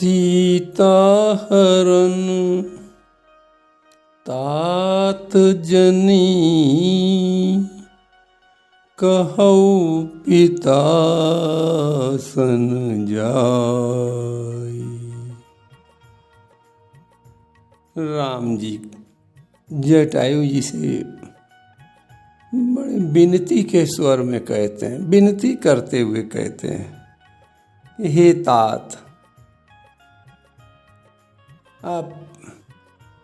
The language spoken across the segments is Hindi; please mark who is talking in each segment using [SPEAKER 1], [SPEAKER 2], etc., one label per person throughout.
[SPEAKER 1] सीता हरण तात जनी कहऊ पिता सन जाई। राम जी जटायु जी से बड़े विनती के स्वर में कहते हैं, विनती करते हुए कहते हैं, हे तात, आप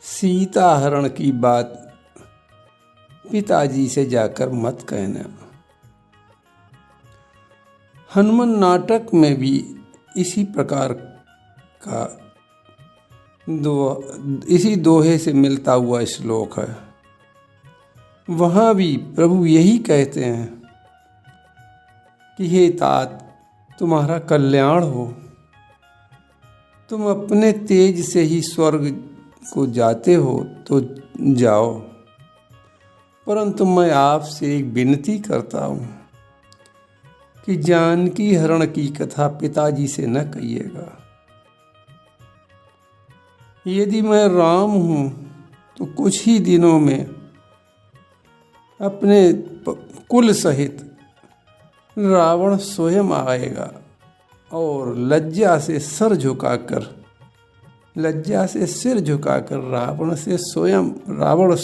[SPEAKER 1] सीता हरण की बात पिताजी से जाकर मत कहना। हनुमान नाटक में भी इसी प्रकार का इसी दोहे से मिलता हुआ श्लोक है। वहाँ भी प्रभु यही कहते हैं कि हे तात, तुम्हारा कल्याण हो, तुम अपने तेज से ही स्वर्ग को जाते हो तो जाओ, परंतु मैं आपसे एक विनती करता हूँ कि जानकी हरण की कथा पिताजी से न कहिएगा। यदि मैं राम हूँ तो कुछ ही दिनों में अपने कुल सहित रावण स्वयं आएगा और लज्जा से सिर झुकाकर रावण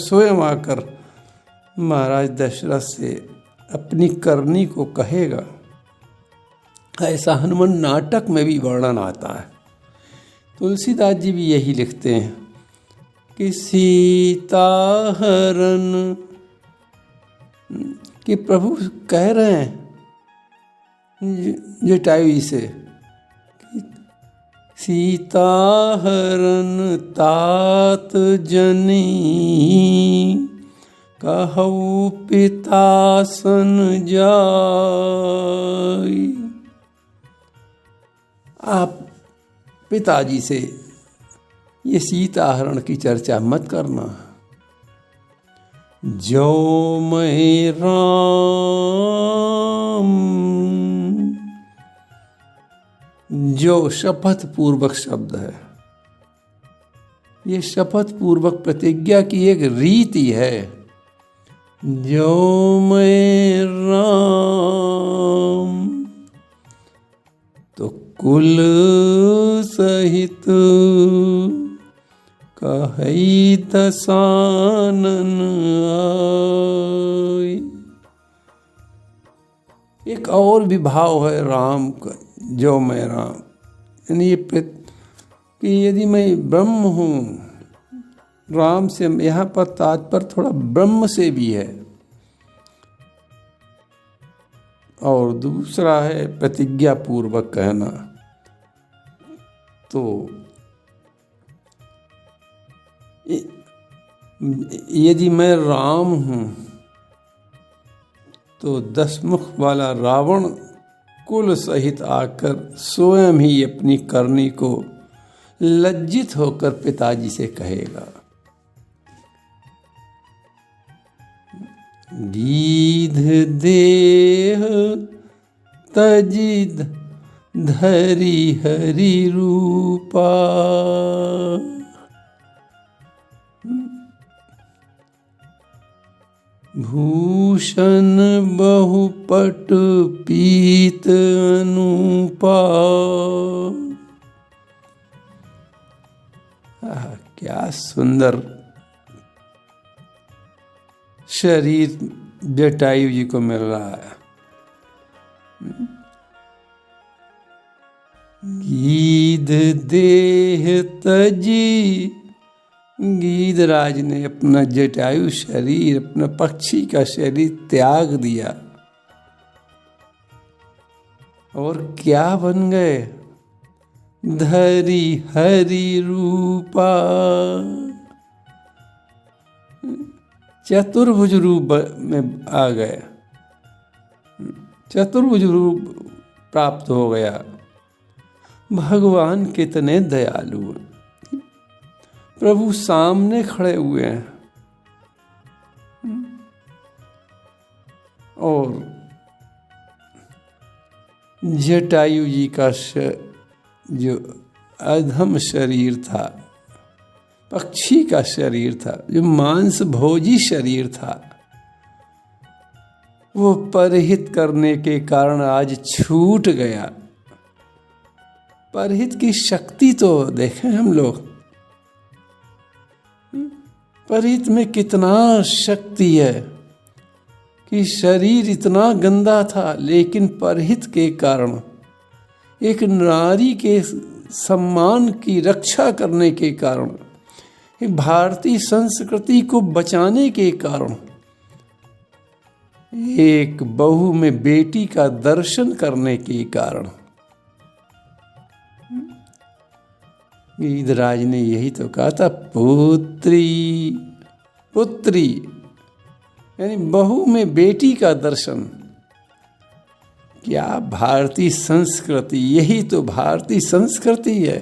[SPEAKER 1] स्वयं आकर महाराज दशरथ से अपनी करनी को कहेगा। ऐसा हनुमान नाटक में भी वर्णन आता है। तुलसीदास जी भी यही लिखते हैं कि सीता हरण, कि प्रभु कह रहे हैं जटायु जी से, सीता हरण तात जनी कहऊ पिता सन जाई। आप पिताजी से ये सीता हरण की चर्चा मत करना। जो मैं राम, जो शपथ पूर्वक शब्द है, ये शपथ पूर्वक प्रतिज्ञा की एक रीति है। जो मैं राम तो कुल सहित कहई दसानन आई। एक और भी भाव है राम का, जो मैं राम, यानी ये कि यदि मैं ब्रह्म हूँ, राम से यहाँ पर तात्पर्य थोड़ा ब्रह्म से भी है, और दूसरा है प्रतिज्ञा पूर्वक कहना। तो यदि मैं राम हूँ तो 10 मुख वाला रावण कुल सहित आकर स्वयं ही अपनी करनी को लज्जित होकर पिताजी से कहेगा। गीध देह तजी धरी हरि रूपा, भूषण बहुपट पीत अनुपा। क्या सुंदर शरीर जटायु जी को मिल रहा है। गीध देह तजी, गीधराज ने अपना जटायु शरीर, अपना पक्षी का शरीर त्याग दिया और क्या बन गए? धरी हरि रूपा, चतुर्भुज रूप में आ गए, चतुर्भुज रूप प्राप्त हो गया। भगवान कितने दयालु हैं, प्रभु सामने खड़े हुए हैं और जटायु जी का जो अधम शरीर था, पक्षी का शरीर था, जो मांस भोजी शरीर था, वो परहित करने के कारण आज छूट गया। परहित की शक्ति तो देखें हम लोग, परहित में कितना शक्ति है कि शरीर इतना गंदा था, लेकिन परहित के कारण, एक नारी के सम्मान की रक्षा करने के कारण, एक भारतीय संस्कृति को बचाने के कारण, एक बहू में बेटी का दर्शन करने के कारण गीधराज ने यही तो कहा था, पुत्री पुत्री, यानी बहू में बेटी का दर्शन। क्या भारतीय संस्कृति, यही तो भारतीय संस्कृति है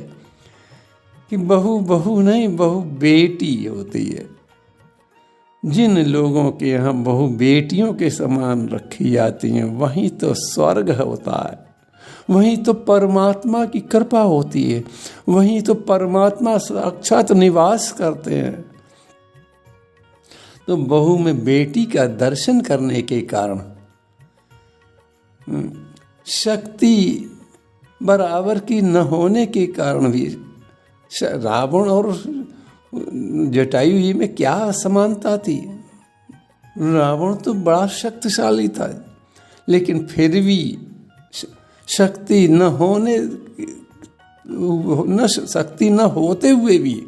[SPEAKER 1] कि बहू बहू नहीं, बहू बेटी होती है। जिन लोगों के यहाँ बहू बेटियों के समान रखी जाती हैं, वहीं तो स्वर्ग होता है, वहीं तो परमात्मा की कृपा होती है, वहीं तो परमात्मा साक्षात निवास करते हैं। तो बहू में बेटी का दर्शन करने के कारण, शक्ति बराबर की न होने के कारण भी, रावण और जटायु जी में क्या समानता थी? रावण तो बड़ा शक्तिशाली था, लेकिन फिर भी शक्ति न शक्ति न होते हुए भी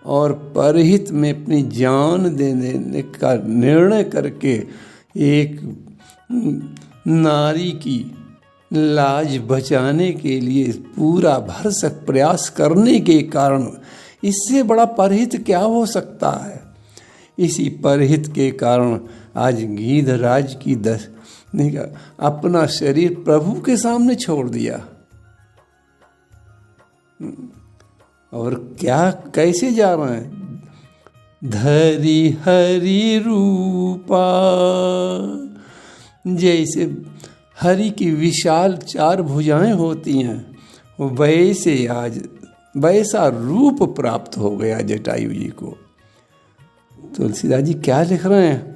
[SPEAKER 1] और परहित में अपनी जान देने का निर्णय करके एक नारी की लाज बचाने के लिए पूरा भरसक प्रयास करने के कारण, इससे बड़ा परहित क्या हो सकता है? इसी परहित के कारण आज गीधराज की अपना शरीर प्रभु के सामने छोड़ दिया। और क्या कैसे जा रहे हैं? धरी हरि रूपा, जैसे हरि की विशाल 4 भुजाएं होती हैं, वैसे आज वैसा रूप प्राप्त हो गया जटायु जी को। तुलसीदास जी क्या लिख रहे हैं?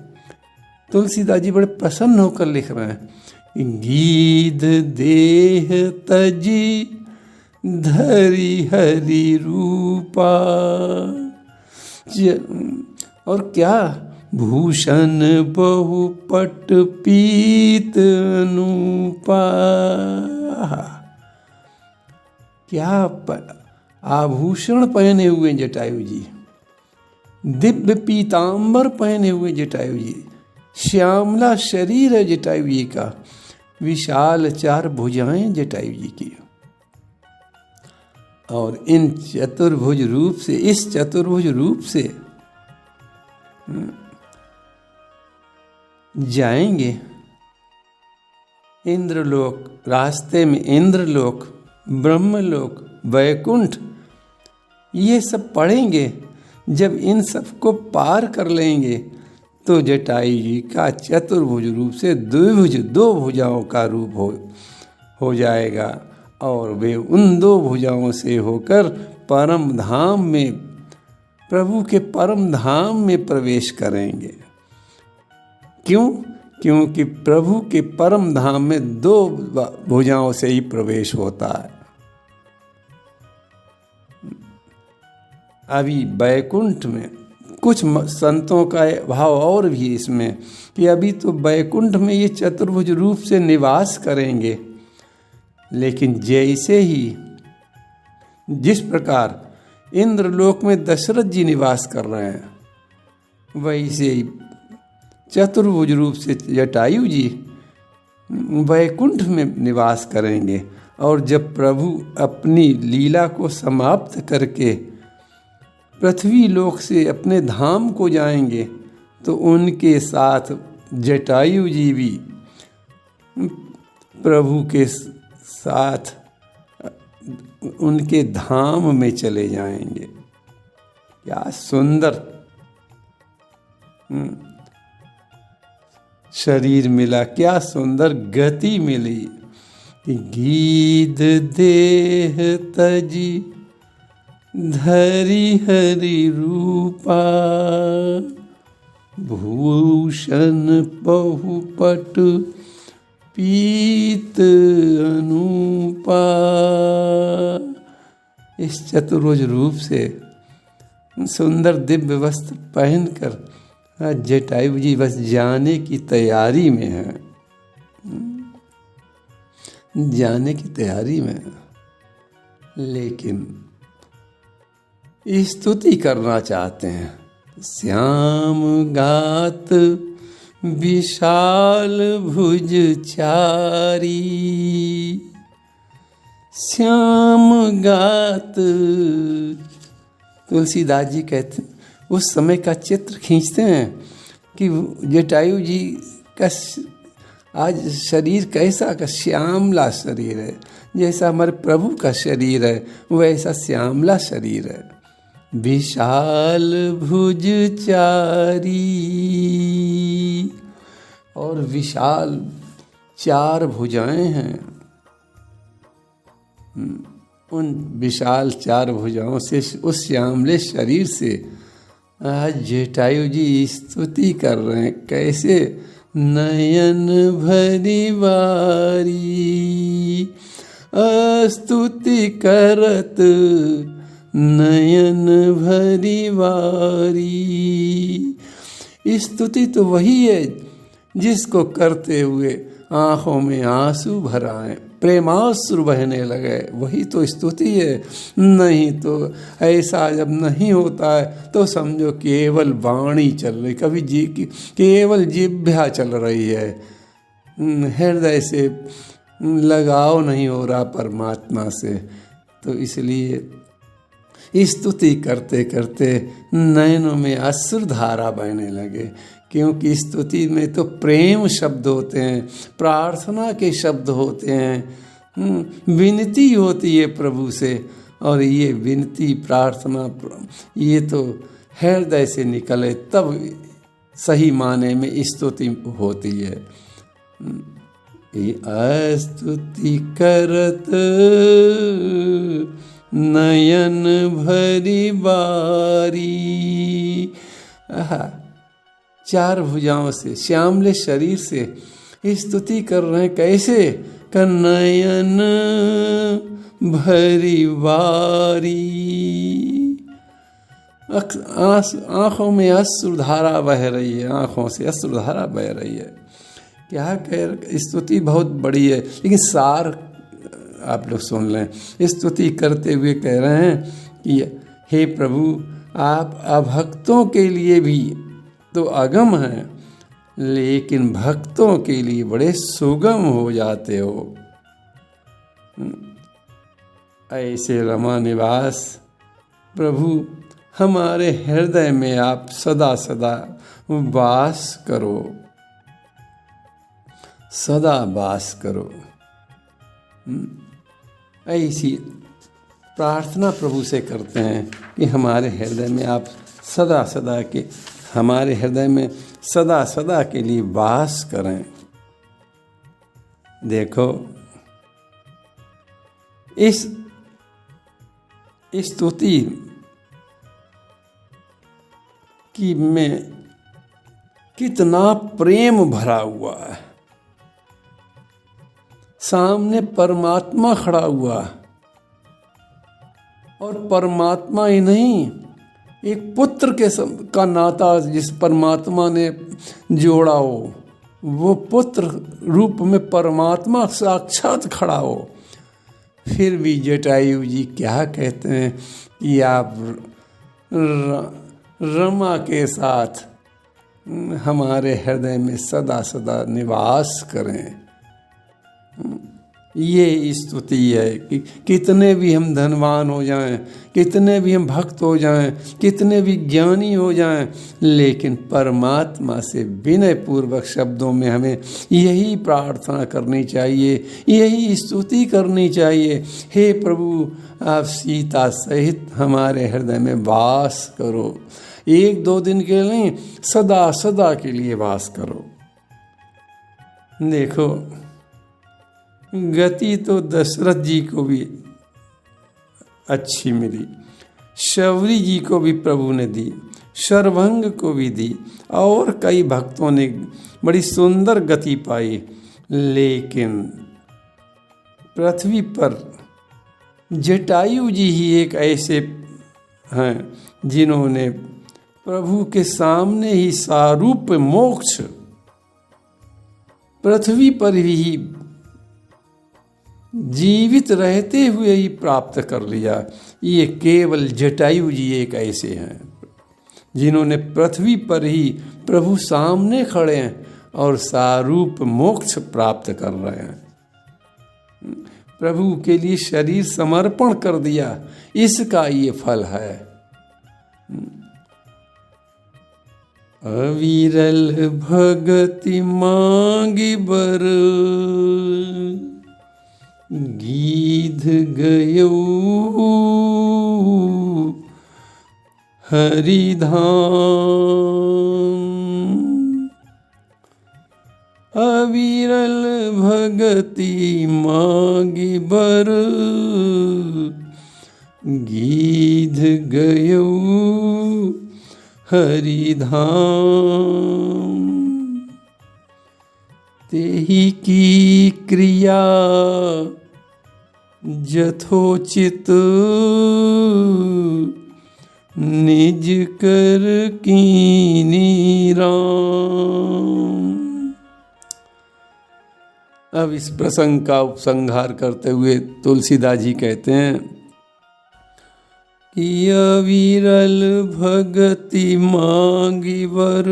[SPEAKER 1] तुलसीदास जी बड़े प्रसन्न होकर लिख रहे हैं, गीध देह तजी धरी हरि रूपा। और क्या? भूषण बहुपट पीत अनुपा। क्या आभूषण पहने हुए जटायु जी, दिव्य पीतांबर पहने हुए जटायु जी, श्यामला शरीर है जटायु जी का, विशाल 4 भुजाएं जटायु जी की। और इन चतुर्भुज रूप से, इस चतुर्भुज रूप से जाएंगे इंद्रलोक। रास्ते में इंद्रलोक, ब्रह्मलोक, वैकुंठ, ये सब पढ़ेंगे। जब इन सब को पार कर लेंगे तो जटायु जी का चतुर्भुज रूप से द्विभुज, 2 भुजाओं का रूप हो जाएगा। और वे उन 2 भुजाओं से होकर परम धाम में, प्रभु के परम धाम में प्रवेश करेंगे। क्यों? क्योंकि प्रभु के परम धाम में 2 भुजाओं से ही प्रवेश होता है। अभी वैकुंठ में कुछ संतों का भाव और भी इसमें कि अभी तो वैकुंठ में ये चतुर्भुज रूप से निवास करेंगे, लेकिन जैसे ही, जिस प्रकार इंद्रलोक में दशरथ जी निवास कर रहे हैं, वैसे ही चतुर्भुज रूप से जटायु जी वैकुंठ में निवास करेंगे। और जब प्रभु अपनी लीला को समाप्त करके पृथ्वी लोक से अपने धाम को जाएंगे, तो उनके साथ जटायु जी भी प्रभु के साथ उनके धाम में चले जाएंगे। क्या सुंदर शरीर मिला, क्या सुंदर गति मिली। कि गीध देह तजी धरि हरि रूपा, भूषण बहुपट पीत अनूपा। इस चतुर्भुज रूप से सुंदर दिव्य वस्त्र पहनकर जटायु जी बस जाने की तैयारी में है, जाने की तैयारी में, लेकिन स्तुति करना चाहते हैं। श्याम गात विशाल भुज चारी, श्याम गात। तुलसीदास जी कहते हैं, उस समय का चित्र खींचते हैं कि जटायु जी का आज शरीर कैसा का श्यामला शरीर है, जैसा हमारे प्रभु का शरीर है वैसा श्यामला शरीर है। विशाल भुज चारी, और विशाल 4 भुजाएं हैं। उन विशाल 4 भुजाओं से, उस श्यामले शरीर से आज जटायु जी स्तुति कर रहे हैं। कैसे? नयन भरी बारी स्तुति करत, नयन भरी बारी। स्तुति तो वही है जिसको करते हुए आँखों में आंसू भर आए, प्रेमाश्रु बहने लगे, वही तो स्तुति है। नहीं तो ऐसा जब नहीं होता है तो समझो केवल वाणी चल रही, कभी जी की केवल जिह्वा चल रही है, हृदय से लगाव नहीं हो रहा परमात्मा से। तो इसलिए स्तुति करते करते नयनों में अश्रुधारा बहने लगे, क्योंकि स्तुति में तो प्रेम शब्द होते हैं, प्रार्थना के शब्द होते हैं, विनती होती है प्रभु से, और ये विनती प्रार्थना ये तो हृदय से निकले तब सही माने में स्तुति होती है। स्तुति करत नयन भरी बारी। 4 भुजाओं से, श्यामले शरीर से स्तुति कर रहे हैं। कैसे? नयन भरी बारी, आँखों में अश्रुधारा बह रही है, आँखों से अश्रुधारा बह रही है। क्या कह, स्तुति बहुत बड़ी है, लेकिन सार आप लोग सुन लें। स्तुति करते हुए कह रहे हैं कि हे प्रभु, आप अभक्तों के लिए भी तो अगम हैं, लेकिन भक्तों के लिए बड़े सुगम हो जाते हो। ऐसे रमा निवास प्रभु हमारे हृदय में आप सदा सदा वास करो, सदा वास करो। ऐसी प्रार्थना प्रभु से करते हैं कि हमारे हृदय में आप सदा सदा के, हमारे हृदय में सदा सदा के लिए वास करें। देखो, इस स्तुति की में कितना प्रेम भरा हुआ है। सामने परमात्मा खड़ा हुआ, और परमात्मा ही नहीं, एक पुत्र का नाता जिस परमात्मा ने जोड़ा हो, वो पुत्र रूप में परमात्मा साक्षात खड़ा हो। फिर भी जटायु जी क्या कहते हैं कि आप रमा के साथ हमारे हृदय में सदा सदा निवास करें। ये स्तुति है कि कितने भी हम धनवान हो जाएं, कितने भी हम भक्त हो जाएं, कितने भी ज्ञानी हो जाएं, लेकिन परमात्मा से विनय पूर्वक शब्दों में हमें यही प्रार्थना करनी चाहिए, यही स्तुति करनी चाहिए। हे प्रभु, आप सीता सहित हमारे हृदय में वास करो। 1-2 दिन के लिए, सदा सदा के लिए वास करो। देखो, गति तो दशरथ जी को भी अच्छी मिली, शबरी जी को भी प्रभु ने दी, शरभंग को भी दी, और कई भक्तों ने बड़ी सुंदर गति पाई। लेकिन पृथ्वी पर जटायु जी ही एक ऐसे हैं जिन्होंने प्रभु के सामने ही सारूप मोक्ष पृथ्वी पर ही जीवित रहते हुए ही प्राप्त कर लिया। ये केवल जटायु जी एक ऐसे हैं जिन्होंने पृथ्वी पर ही प्रभु सामने खड़े हैं और सारूप मोक्ष प्राप्त कर रहे हैं। प्रभु के लिए शरीर समर्पण कर दिया, इसका ये फल है। अविरल भगति मांगी बर, गीध गयो हरिधाम। अविरल भगति मांगी बर, गीध गयो हरिधाम। तेहि की क्रिया यथोचित, निज कर कीनी राम। अब इस प्रसंग का उपसंहार करते हुए तुलसीदास जी कहते हैं कि अविरल भगति मांगी वर,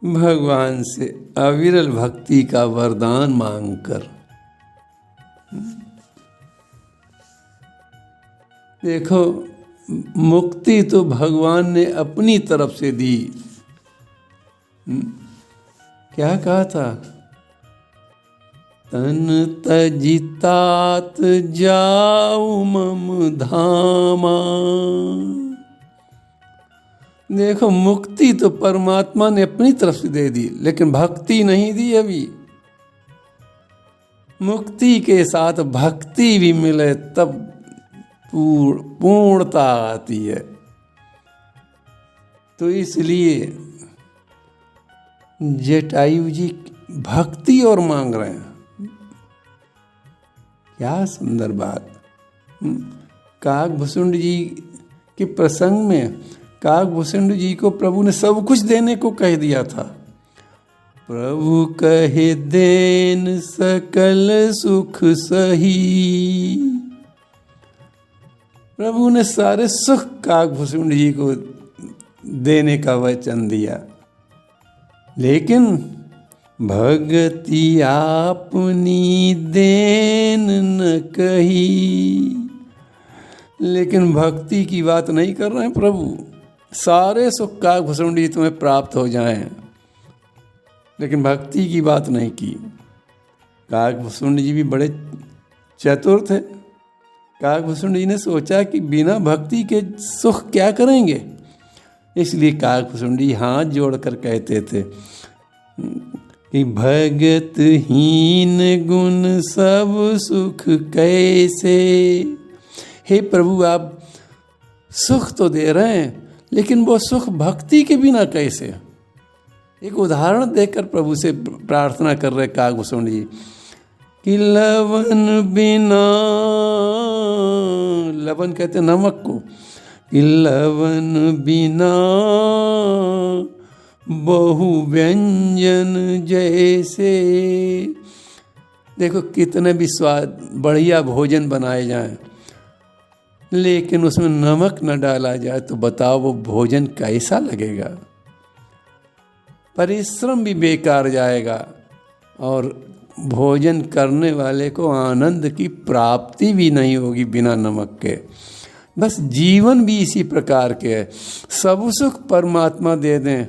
[SPEAKER 1] भगवान से अविरल भक्ति का वरदान मांगकर। देखो, मुक्ति तो भगवान ने अपनी तरफ से दी। क्या कहा था? तन तजितात जाऊ मम धामा। देखो, मुक्ति तो परमात्मा ने अपनी तरफ से दे दी, लेकिन भक्ति नहीं दी अभी। मुक्ति के साथ भक्ति भी मिले तब पूर्णता आती है। तो इसलिए जटायु जी भक्ति और मांग रहे हैं। क्या सुंदर बात। काकभूषुंड जी के प्रसंग में काकभूषुंड जी को प्रभु ने सब कुछ देने को कह दिया था। प्रभु कहे देन सकल सुख सही। प्रभु ने सारे सुख काकभूषुंड जी को देने का वचन दिया, लेकिन भगति आपनी देन न कही। लेकिन भक्ति की बात नहीं कर रहे हैं प्रभु। सारे सुख काकभूषुंड जी तुम्हें प्राप्त हो जाएं, लेकिन भक्ति की बात नहीं की। काकभूषुंड जी भी बड़े चतुर थे। काकभूषुंड जी ने सोचा कि बिना भक्ति के सुख क्या करेंगे, इसलिए काकभूषुंड जी हाथ जोड़कर कहते थे कि भगत हीन गुण सब सुख कैसे। हे प्रभु, आप सुख तो दे रहे हैं, लेकिन वो सुख भक्ति के बिना कैसे। एक उदाहरण देकर प्रभु से प्रार्थना कर रहे काकभूषुंड जी कि लवन बिना, लवन कहते हैं नमक को, कि लवन बिना बहु व्यंजन जैसे। देखो, कितने भी स्वाद बढ़िया भोजन बनाए जाएं, लेकिन उसमें नमक न डाला जाए तो बताओ वो भोजन कैसा लगेगा। परिश्रम भी बेकार जाएगा और भोजन करने वाले को आनंद की प्राप्ति भी नहीं होगी बिना नमक के। बस जीवन भी इसी प्रकार के है। सब सुख परमात्मा दे दें,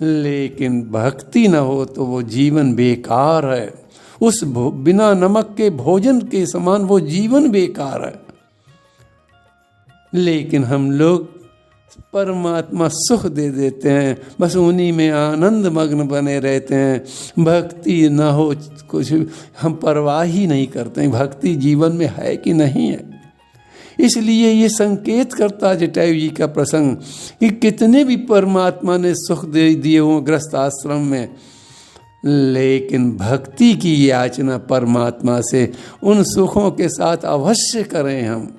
[SPEAKER 1] लेकिन भक्ति न हो तो वो जीवन बेकार है। उस बिना नमक के भोजन के समान वो जीवन बेकार है। लेकिन हम लोग परमात्मा सुख दे देते हैं, बस उन्हीं में आनंद मग्न बने रहते हैं। भक्ति न हो कुछ हम परवाह ही नहीं करते हैं, भक्ति जीवन में है कि नहीं है। इसलिए ये संकेत करता जटायु जी का प्रसंग कि कितने भी परमात्मा ने सुख दे दिए हों गृहस्थ आश्रम में, लेकिन भक्ति की याचना परमात्मा से उन सुखों के साथ अवश्य करें हम,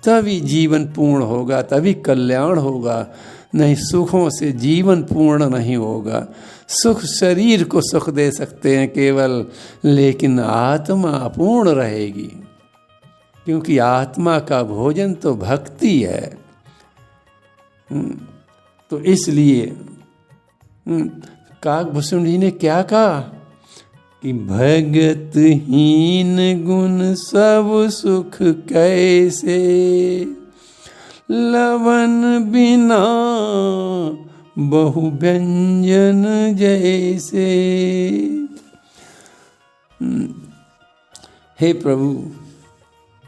[SPEAKER 1] तभी जीवन पूर्ण होगा, तभी कल्याण होगा। नहीं सुखों से जीवन पूर्ण नहीं होगा। सुख शरीर को सुख दे सकते हैं केवल, लेकिन आत्मा अपूर्ण रहेगी, क्योंकि आत्मा का भोजन तो भक्ति है। तो इसलिए काकभूषण जी ने क्या कहा कि भगतहीन गुण सब सुख कैसे, लवन बिना बहु व्यंजन जैसे। हे प्रभु,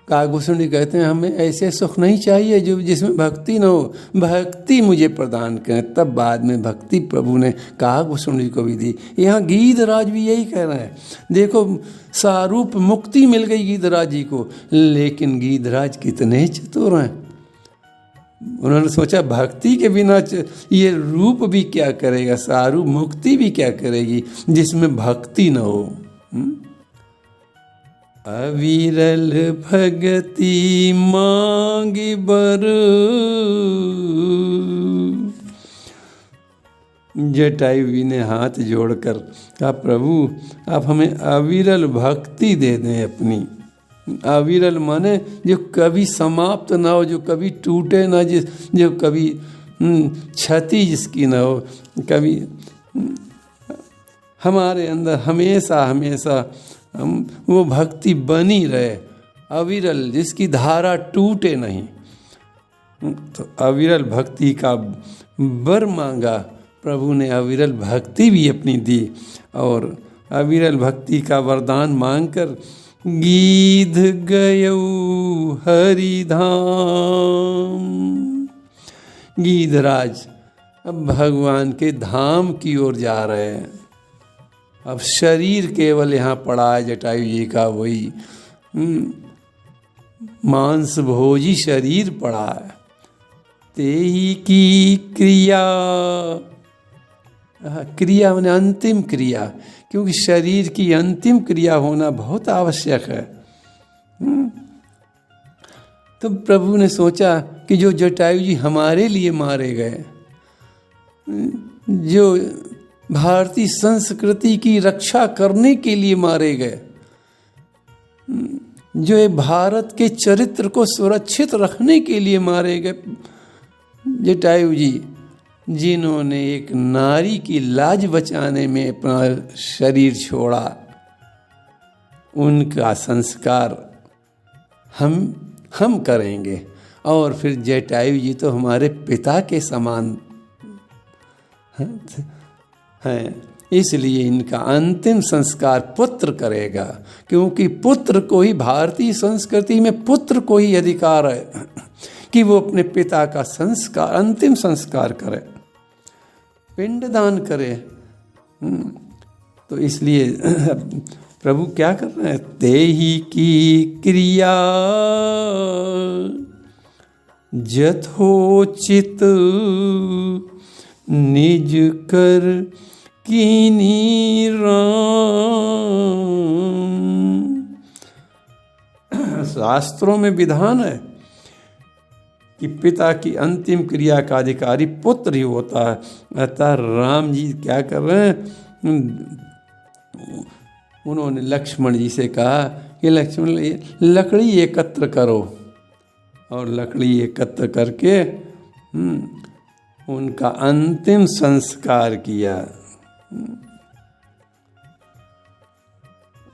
[SPEAKER 1] काकभूषण जी कहते हैं हमें ऐसे सुख नहीं चाहिए जो जिसमें भक्ति न हो, भक्ति मुझे प्रदान करें। तब बाद में भक्ति प्रभु ने काकभूषण जी को भी दी। यहाँ गीधराज भी यही कह रहे हैं। देखो सारूप मुक्ति मिल गई गीधराज जी को, लेकिन गीधराज कितने चतुर हैं। उन्होंने सोचा भक्ति के बिना ये रूप भी क्या करेगा, सारूप मुक्ति भी क्या करेगी जिसमें भक्ति न हो। अविरल भगति मांगी बर, जटायु जी ने हाथ जोड़कर कहा प्रभु आप हमें अविरल भक्ति दे दें अपनी। अविरल माने जो कभी समाप्त ना हो, जो कभी टूटे ना, जो कभी क्षति जिसकी ना हो, कभी हमारे अंदर हमेशा हमेशा हम वो भक्ति बनी रहे, अविरल जिसकी धारा टूटे नहीं। तो अविरल भक्ति का वर मांगा, प्रभु ने अविरल भक्ति भी अपनी दी, और अविरल भक्ति का वरदान मांगकर गीध गयऊ हरिधाम। गीधराज अब भगवान के धाम की ओर जा रहे हैं। अब शरीर केवल यहाँ पड़ा है जटायु जी का, वही मांस भोजी शरीर पड़ा है। तेही की क्रिया, क्रिया माने अंतिम क्रिया, क्योंकि शरीर की अंतिम क्रिया होना बहुत आवश्यक है। तो प्रभु ने सोचा कि जो जटायु जी हमारे लिए मारे गए, जो भारतीय संस्कृति की रक्षा करने के लिए मारे गए, जो ये भारत के चरित्र को सुरक्षित रखने के लिए मारे गए जटायु जी, जिन्होंने एक नारी की लाज बचाने में अपना शरीर छोड़ा, उनका संस्कार हम करेंगे। और फिर जटायु जी तो हमारे पिता के समान हैं, इसलिए इनका अंतिम संस्कार पुत्र करेगा, क्योंकि पुत्र को ही, भारतीय संस्कृति में पुत्र को ही अधिकार है कि वो अपने पिता का संस्कार, अंतिम संस्कार करे, पिंडदान करे। तो इसलिए प्रभु क्या कर रहे हैं, तेही की क्रिया यथोचित निज कर कीनी राम। शास्त्रों में विधान है कि पिता की अंतिम क्रिया का अधिकारी पुत्र ही होता है। अतः राम जी क्या कर रहे हैं, उन्होंने लक्ष्मण जी से कहा कि लक्ष्मण लकड़ी एकत्र करो, और लकड़ी एकत्र करके उनका अंतिम संस्कार किया।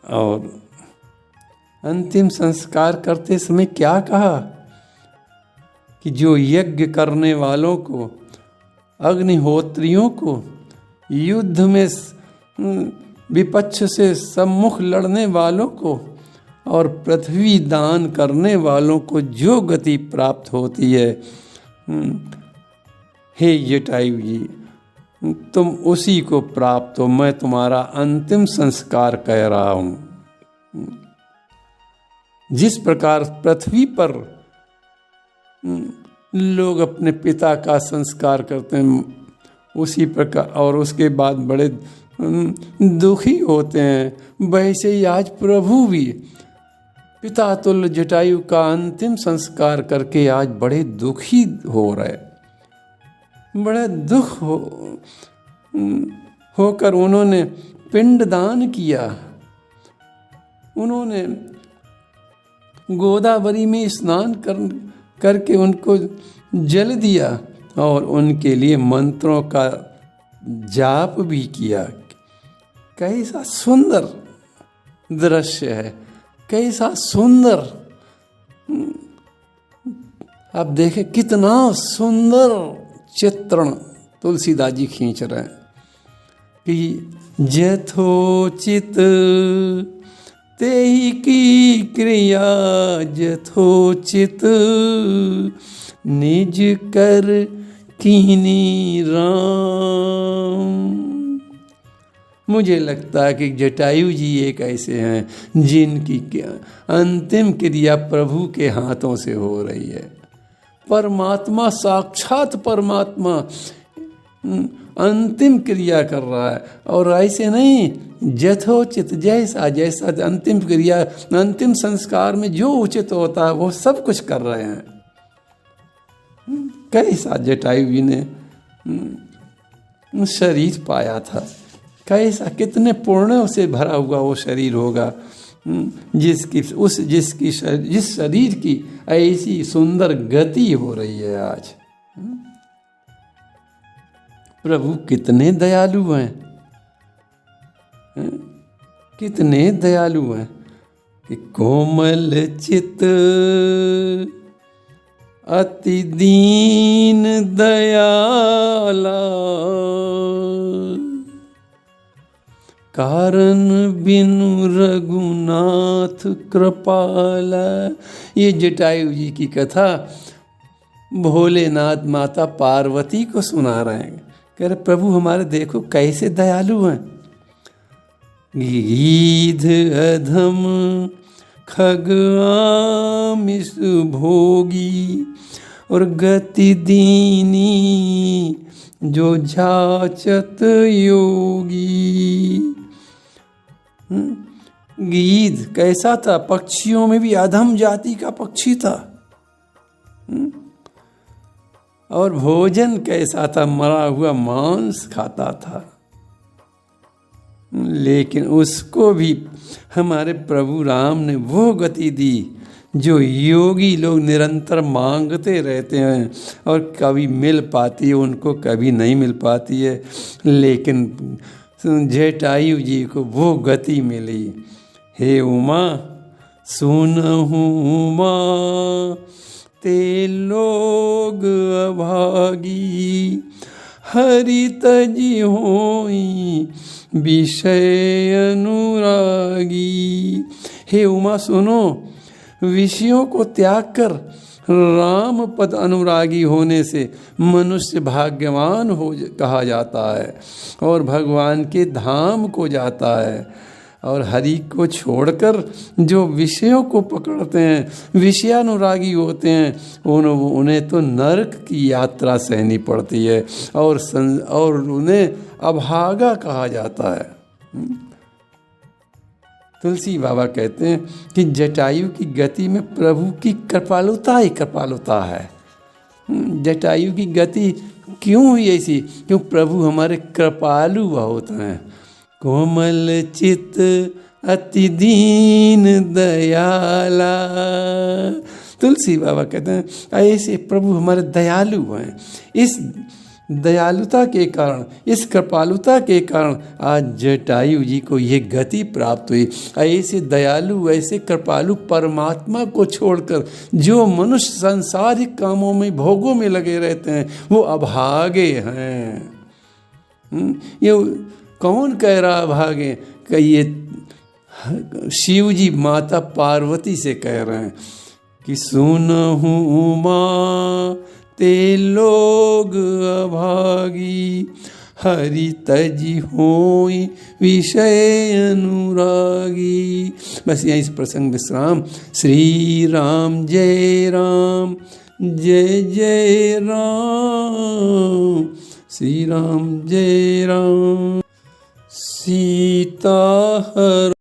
[SPEAKER 1] और अंतिम संस्कार करते समय क्या कहा कि जो यज्ञ करने वालों को, अग्निहोत्रियों को, युद्ध में विपक्ष से सम्मुख लड़ने वालों को और पृथ्वी दान करने वालों को जो गति प्राप्त होती है, हे जटायु जी, तुम उसी को प्राप्त हो, मैं तुम्हारा अंतिम संस्कार कह रहा हूँ। जिस प्रकार पृथ्वी पर लोग अपने पिता का संस्कार करते हैं, उसी प्रकार और उसके बाद बड़े दुखी होते हैं, वैसे ही आज प्रभु भी पिता तुल्य जटायु का अंतिम संस्कार करके आज बड़े दुखी हो रहे। बड़े दुख होकर उन्होंने पिंडदान किया। उन्होंने गोदावरी में स्नान करके उनको जल दिया और उनके लिए मंत्रों का जाप भी किया। कैसा सुंदर दृश्य है, कैसा सुंदर। आप देखें कितना सुंदर चित्रण तुलसीदास जी खींच रहे हैं कि यथोचित तेहि की क्रिया, यथोचित निज कर कीनी राम। मुझे लगता है कि जटायु जी एक ऐसे हैं जिनकी अंतिम क्रिया प्रभु के हाथों से हो रही है। परमात्मा, साक्षात परमात्मा अंतिम क्रिया कर रहा है, और ऐसे नहीं, यथोचित जैसा जैसा अंतिम क्रिया, अंतिम संस्कार में जो उचित होता है वो सब कुछ कर रहे हैं। कैसा जटायु जी ने शरीर पाया था, कैसा कितने पुण्यों से भरा हुआ वो शरीर होगा, जिस शरीर की ऐसी सुंदर गति हो रही है आज। प्रभु कितने दयालु हैं, कितने दयालु हैं कि कोमल चित अति दीन दयाला, कारण बिनु रघुनाथ कृपाला। ये जटायु जी की कथा भोलेनाथ माता पार्वती को सुना रहे हैं। कह रहे प्रभु हमारे देखो कैसे दयालु हैं। गीध अधम खग आमिष भोगी, और गति दीनी जो जाचत योगी। गीध कैसा था, पक्षियों में भी अधम जाति का पक्षी था। और भोजन कैसा था, मरा हुआ मांस खाता था। लेकिन उसको भी हमारे प्रभु राम ने वो गति दी जो योगी लोग निरंतर मांगते रहते हैं, और कभी मिल पाती है उनको, कभी नहीं मिल पाती है। लेकिन जटायु जी को वो गति मिली। हे उमा सुनहु उमा ते लोग अभागी, हरि तजी होई विषय अनुरागी। हे उमा सुनो, विषयों को त्याग कर राम पद अनुरागी होने से मनुष्य भाग्यवान कहा जाता है और भगवान के धाम को जाता है। और हरि को छोड़कर जो विषयों को पकड़ते हैं, विषयानुरागी होते हैं, उन्हें तो नरक की यात्रा सहनी पड़ती है और उन्हें अभागा कहा जाता है। तुलसी बाबा कहते हैं कि जटायु की गति में प्रभु की कृपालुता ही कृपालुता है। जटायु की गति क्यों हुई ऐसी? क्यों प्रभु हमारे कृपालु बहुत हैं। कोमल चित अति दीन दयाला। तुलसी बाबा कहते हैं ऐसे प्रभु हमारे दयालु हैं। इस दयालुता के कारण, इस कृपालुता के कारण आज जटायु जी को ये गति प्राप्त हुई। ऐसे दयालु, ऐसे कृपालु परमात्मा को छोड़कर जो मनुष्य सांसारिक कामों में, भोगों में लगे रहते हैं, वो अभागे हैं। ये कौन कह रहा अभागे? कि ये शिव जी माता पार्वती से कह रहे हैं कि सुनहु उमा ते लोग अभागी, हरि तजी होई विषय अनुरागी। बस यहीं से प्रसंग विश्राम। श्री राम जय राम, जय जय राम, श्री राम जय राम। सीता हर